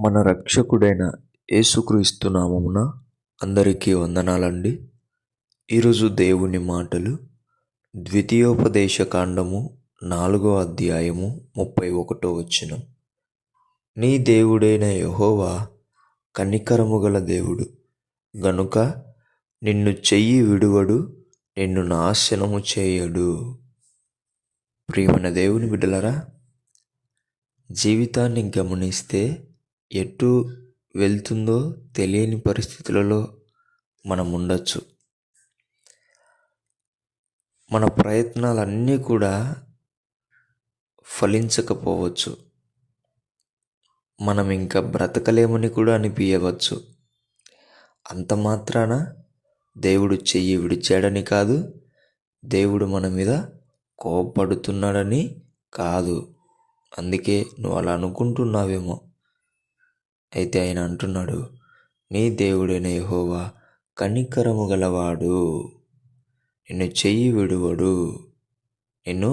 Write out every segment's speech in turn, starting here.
మన రక్షకుడైన యేసుక్రీస్తు నామమున అందరికీ వందనాలండి. ఈరోజు దేవుని మాటలు ద్వితీయోపదేశ కాండము 4వ అధ్యాయము 31వ వచనం. నీ దేవుడైన యెహోవా కనికరము గల దేవుడు గనుక నిన్ను చెయ్యి విడువడు, నిన్ను నాశనము చేయడు. ప్రియమైన దేవుని బిడ్డలారా, జీవితాన్ని గమనిస్తే ఎటు వెళ్తుందో తెలియని పరిస్థితులలో మనం ఉండొచ్చు. మన ప్రయత్నాలన్నీ కూడా ఫలించకపోవచ్చు. మనం ఇంకా బ్రతకలేమని కూడా అనిపించవచ్చు. అంత మాత్రాన దేవుడు చెయ్యి విడిచాడని కాదు, దేవుడు మన మీద కోపడుతున్నాడని కాదు. అందుకే నువ్వు అలా అనుకుంటున్నావేమో. అయితే ఆయన అంటున్నాడు, నీ దేవుడైన యెహోవా కనికరము గలవాడు, నిన్ను చెయ్యి విడువడు, నిన్ను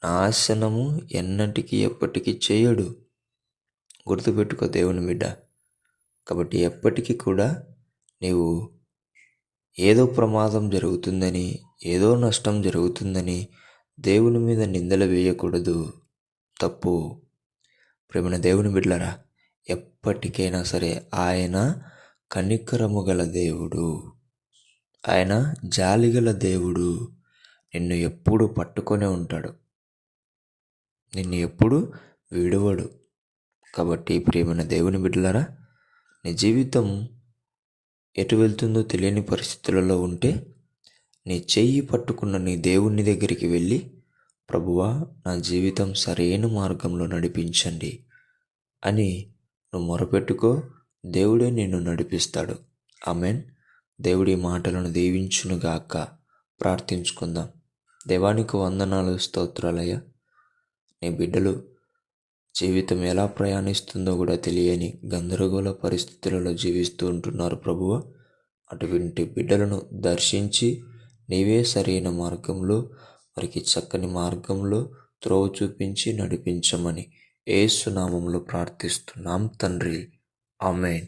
నాశనము ఎన్నటికీ ఎప్పటికీ చేయడు. గుర్తుపెట్టుకో దేవుని బిడ్డ. కాబట్టి ఎప్పటికీ కూడా నీవు ఏదో ప్రమాదం జరుగుతుందని, ఏదో నష్టం జరుగుతుందని దేవుని మీద నిందలు వేయకూడదు. తప్పు. ప్రేమైన దేవుని బిడ్డలారా, ఎప్పటికైనా సరే ఆయన కనికరము గల దేవుడు, ఆయన జాలిగల దేవుడు. నిన్ను ఎప్పుడు పట్టుకొనే ఉంటాడు, నిన్ను ఎప్పుడు విడువడు. కాబట్టి ప్రియమైన దేవుని బిడ్డలారా, నీ జీవితం ఎటు వెళ్తుందో తెలియని పరిస్థితులలో ఉంటే నీ చెయ్యి పట్టుకున్న నీ దేవుని దగ్గరికి వెళ్ళి, ప్రభువా నా జీవితం సరైన మార్గంలో నడిపించండి అని నువ్వు మొరపెట్టుకో. దేవుడే నిన్ను నడిపిస్తాడు. ఆమెన్. దేవుడి మాటలను దీవించునుగాక. ప్రార్థించుకుందాం. దేవానికి వందనాలు, స్తోత్రాలయ్యా. నీ బిడ్డలు జీవితం ఎలా ప్రయాణిస్తుందో కూడా తెలియని గందరగోళ పరిస్థితులలో జీవిస్తూ ఉంటున్నారు ప్రభువా. అటువంటి బిడ్డలను దర్శించి నీవే సరైన మార్గంలో, వారికి చక్కని మార్గంలో త్రోవ చూపించి నడిపించమని యేసు నామములో ప్రార్థిస్తున్నాం తండ్రి. ఆమేన్.